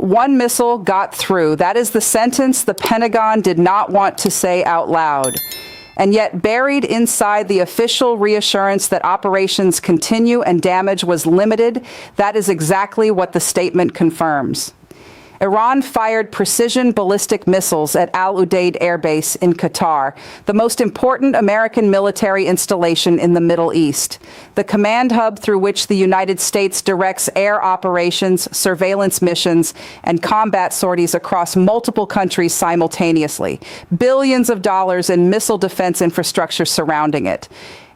One missile got through. That is the sentence the Pentagon did not want to say out loud. And yet, buried inside the official reassurance that operations continue and damage was limited, that is exactly what the statement confirms. Iran fired precision ballistic missiles at Al-Udeid Air Base in Qatar, the most important American military installation in the Middle East, the command hub through which the United States directs air operations, surveillance missions, and combat sorties across multiple countries simultaneously. Billions of dollars in missile defense infrastructure surrounding it.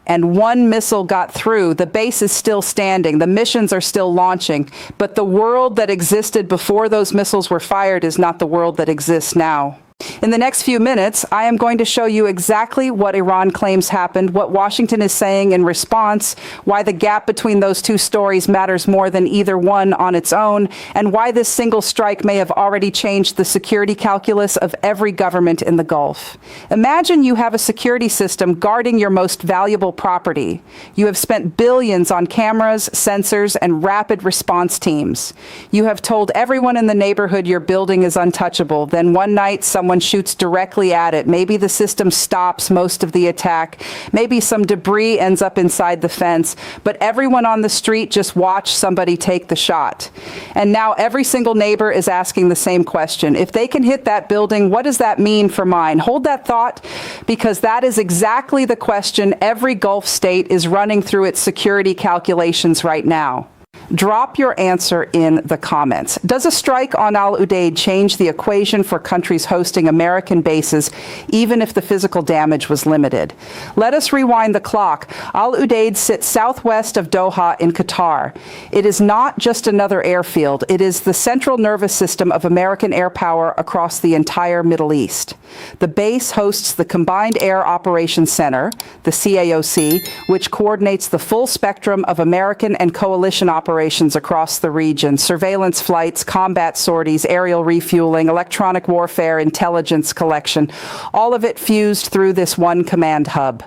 And one missile got through. The base is still standing. The missions are still launching. But the world that existed before those missiles were fired is not the world that exists now. In the next few minutes, I am going to show you exactly what Iran claims happened, what Washington is saying in response, why the gap between those two stories matters more than either one on its own, and why this single strike may have already changed the security calculus of every government in the Gulf. Imagine you have a security system guarding your most valuable property. You have spent billions on cameras, sensors, and rapid response teams. You have told everyone in the neighborhood your building is untouchable. Then one night, someone shoots directly at it. Maybe the system stops most of the attack. Maybe some debris ends up inside the fence, but everyone on the street just watched somebody take the shot. And now every single neighbor is asking the same question. If they can hit that building, what does that mean for mine? Hold that thought, because that is exactly the question every Gulf state is running through its security calculations right now. Drop your answer in the comments. Does a strike on Al-Udeid change the equation for countries hosting American bases, even if the physical damage was limited? Let us rewind the clock. Al-Udeid sits southwest of Doha in Qatar. It is not just another airfield. It is the central nervous system of American air power across the entire Middle East. The base hosts the Combined Air Operations Center, the CAOC, which coordinates the full spectrum of American and coalition operations across the region: surveillance flights, combat sorties, aerial refueling, electronic warfare, intelligence collection, all of it fused through this one command hub.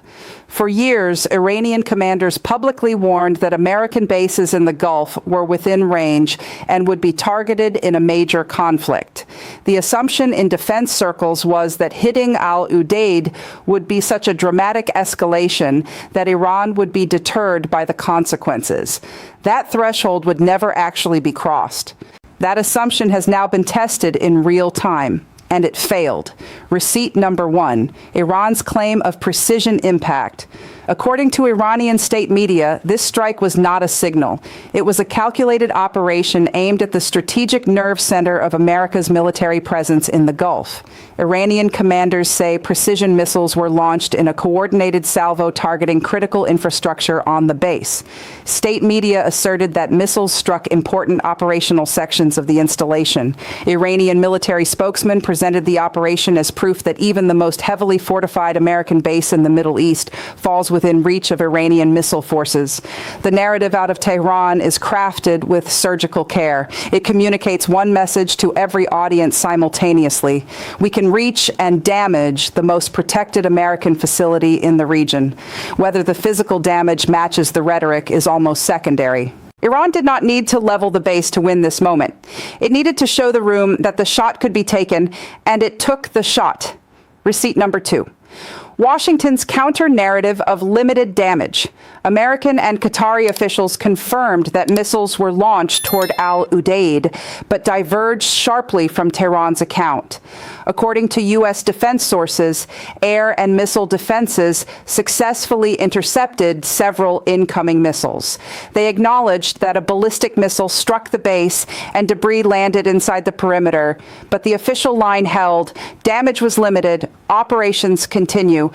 For years, Iranian commanders publicly warned that American bases in the Gulf were within range and would be targeted in a major conflict. The assumption in defense circles was that hitting Al-Udeid would be such a dramatic escalation that Iran would be deterred by the consequences. That threshold would never actually be crossed. That assumption has now been tested in real time. And it failed. Receipt number one, Iran's claim of precision impact. According to Iranian state media, this strike was not a signal. It was a calculated operation aimed at the strategic nerve center of America's military presence in the Gulf. Iranian commanders say precision missiles were launched in a coordinated salvo targeting critical infrastructure on the base. State media asserted that missiles struck important operational sections of the installation. Iranian military spokesman presented the operation as proof that even the most heavily fortified American base in the Middle East falls within reach of Iranian missile forces. The narrative out of Tehran is crafted with surgical care. It communicates one message to every audience simultaneously. We can reach and damage the most protected American facility in the region. Whether the physical damage matches the rhetoric is almost secondary. Iran did not need to level the base to win this moment. It needed to show the room that the shot could be taken, and it took the shot. Receipt number two. Washington's counter-narrative of limited damage. American and Qatari officials confirmed that missiles were launched toward Al-Udeid, but diverged sharply from Tehran's account. According to U.S. defense sources, air and missile defenses successfully intercepted several incoming missiles. They acknowledged that a ballistic missile struck the base and debris landed inside the perimeter, but the official line held, damage was limited, operations continue.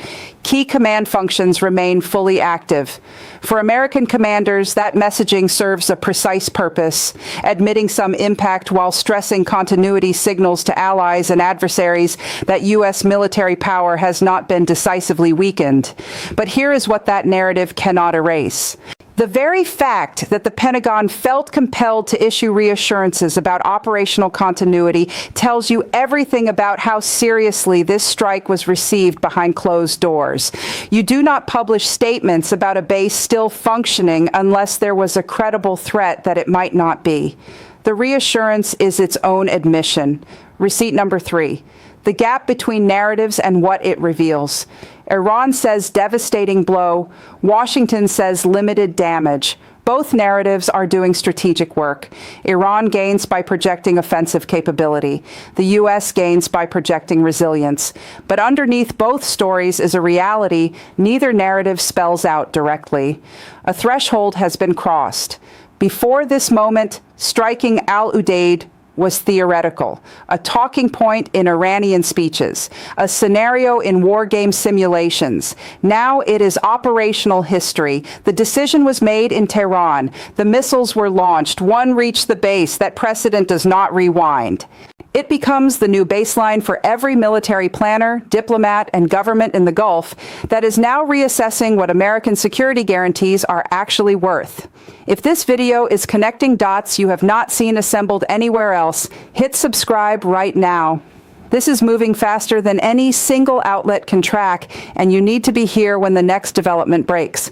Key command functions remain fully active. For American commanders, that messaging serves a precise purpose, admitting some impact while stressing continuity signals to allies and adversaries that U.S. military power has not been decisively weakened. But here is what that narrative cannot erase. The very fact that the Pentagon felt compelled to issue reassurances about operational continuity tells you everything about how seriously this strike was received behind closed doors. You do not publish statements about a base still functioning unless there was a credible threat that it might not be. The reassurance is its own admission. Receipt number 3. The gap between narratives and what it reveals. Iran says devastating blow. Washington says limited damage. Both narratives are doing strategic work. Iran gains by projecting offensive capability. The U.S. gains by projecting resilience. But underneath both stories is a reality neither narrative spells out directly. A threshold has been crossed. Before this moment, striking Al-Udeid was theoretical, a talking point in Iranian speeches, a scenario in war game simulations. Now it is operational history. The decision was made in Tehran. The missiles were launched. One reached the base. That precedent does not rewind. It becomes the new baseline for every military planner, diplomat, and government in the Gulf that is now reassessing what American security guarantees are actually worth. If this video is connecting dots you have not seen assembled anywhere else, hit subscribe right now. This is moving faster than any single outlet can track, and you need to be here when the next development breaks.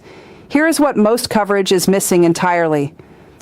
Here is what most coverage is missing entirely.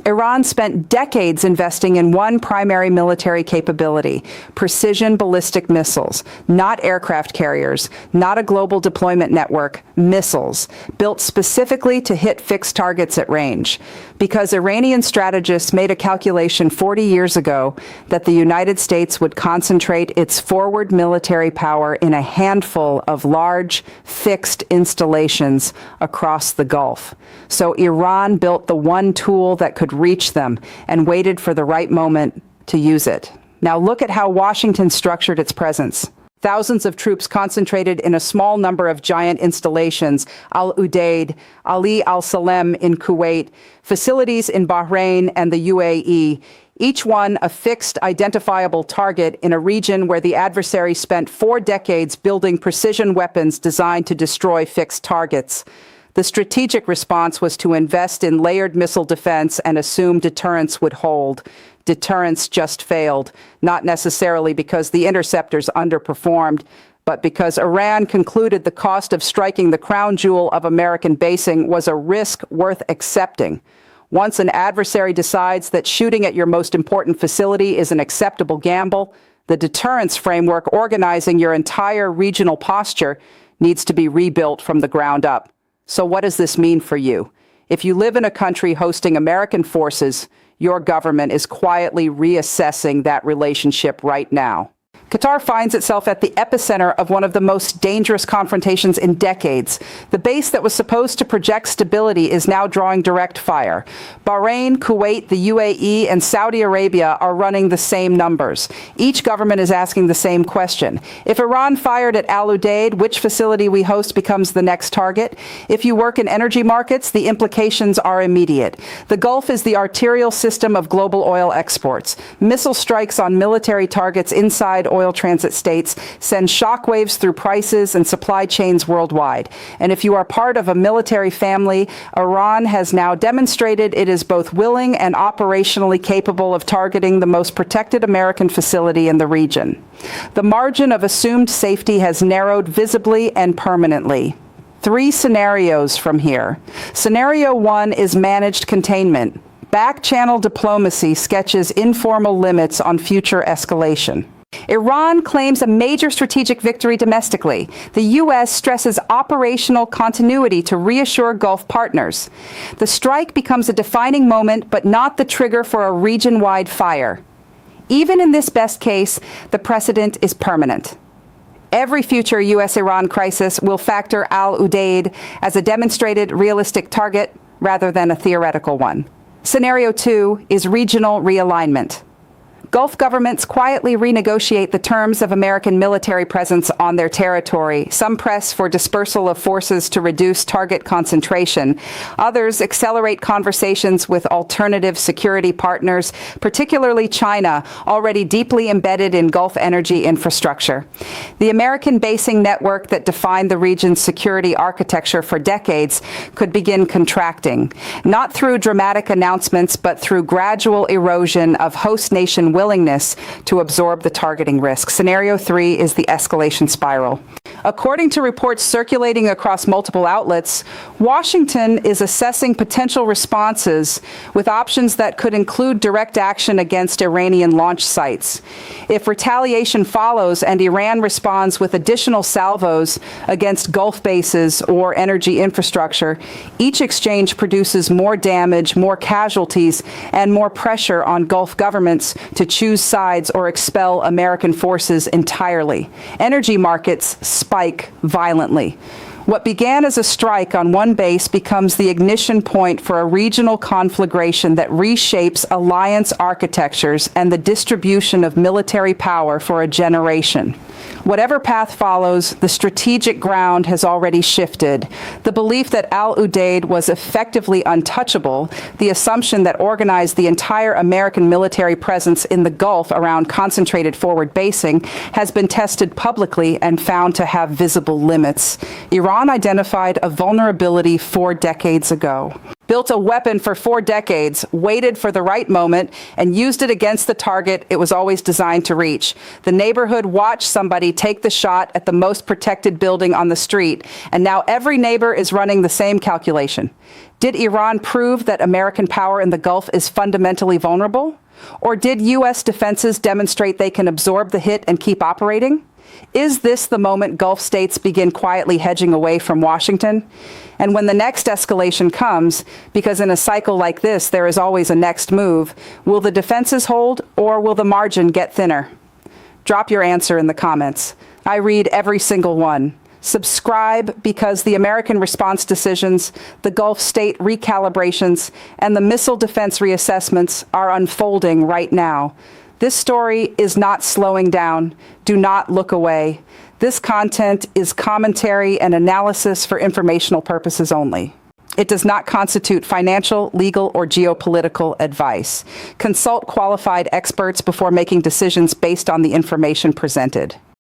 Iran spent decades investing in one primary military capability, precision ballistic missiles, not aircraft carriers, not a global deployment network, missiles, built specifically to hit fixed targets at range. Because Iranian strategists made a calculation 40 years ago that the United States would concentrate its forward military power in a handful of large, fixed installations across the Gulf. So Iran built the one tool that could reach them and waited for the right moment to use it. Now look at how Washington structured its presence. Thousands of troops concentrated in a small number of giant installations, Al-Udeid, Ali Al-Salem in Kuwait, facilities in Bahrain and the UAE, each one a fixed, identifiable target in a region where the adversary spent 4 decades building precision weapons designed to destroy fixed targets. The strategic response was to invest in layered missile defense and assume deterrence would hold. Deterrence just failed, not necessarily because the interceptors underperformed, but because Iran concluded the cost of striking the crown jewel of American basing was a risk worth accepting. Once an adversary decides that shooting at your most important facility is an acceptable gamble, the deterrence framework organizing your entire regional posture needs to be rebuilt from the ground up. So what does this mean for you? If you live in a country hosting American forces, your government is quietly reassessing that relationship right now. Qatar finds itself at the epicenter of one of the most dangerous confrontations in decades. The base that was supposed to project stability is now drawing direct fire. Bahrain, Kuwait, the UAE, and Saudi Arabia are running the same numbers. Each government is asking the same question. If Iran fired at Al-Udeid, which facility we host becomes the next target? If you work in energy markets, the implications are immediate. The Gulf is the arterial system of global oil exports. Missile strikes on military targets inside oil transit states send shockwaves through prices and supply chains worldwide. And if you are part of a military family, Iran has now demonstrated it is both willing and operationally capable of targeting the most protected American facility in the region. The margin of assumed safety has narrowed visibly and permanently. 3 scenarios from here. Scenario 1 is managed containment. Back-channel diplomacy sketches informal limits on future escalation. Iran claims a major strategic victory domestically. The U.S. stresses operational continuity to reassure Gulf partners. The strike becomes a defining moment, but not the trigger for a region-wide fire. Even in this best case, the precedent is permanent. Every future U.S.-Iran crisis will factor Al-Udeid as a demonstrated realistic target rather than a theoretical one. Scenario 2 is regional realignment. Gulf governments quietly renegotiate the terms of American military presence on their territory. Some press for dispersal of forces to reduce target concentration. Others accelerate conversations with alternative security partners, particularly China, already deeply embedded in Gulf energy infrastructure. The American basing network that defined the region's security architecture for decades could begin contracting, not through dramatic announcements, but through gradual erosion of host nation unwillingness to absorb the targeting risk. Scenario 3 is the escalation spiral. According to reports circulating across multiple outlets, Washington is assessing potential responses with options that could include direct action against Iranian launch sites. If retaliation follows and Iran responds with additional salvos against Gulf bases or energy infrastructure, each exchange produces more damage, more casualties, and more pressure on Gulf governments to choose sides or expel American forces entirely. Energy markets spike violently. What began as a strike on one base becomes the ignition point for a regional conflagration that reshapes alliance architectures and the distribution of military power for a generation. Whatever path follows, the strategic ground has already shifted. The belief that Al-Udeid was effectively untouchable, the assumption that organized the entire American military presence in the Gulf around concentrated forward basing, has been tested publicly and found to have visible limits. Iran identified a vulnerability 4 decades ago. Built a weapon for 4 decades, waited for the right moment, and used it against the target it was always designed to reach. The neighborhood watched somebody take the shot at the most protected building on the street, and now every neighbor is running the same calculation. Did Iran prove that American power in the Gulf is fundamentally vulnerable? Or did U.S. defenses demonstrate they can absorb the hit and keep operating? Is this the moment Gulf states begin quietly hedging away from Washington? And when the next escalation comes, because in a cycle like this there is always a next move, will the defenses hold or will the margin get thinner? Drop your answer in the comments. I read every single one. Subscribe, because the American response decisions, the Gulf state recalibrations, and the missile defense reassessments are unfolding right now. This story is not slowing down. Do not look away. This content is commentary and analysis for informational purposes only. It does not constitute financial, legal, or geopolitical advice. Consult qualified experts before making decisions based on the information presented.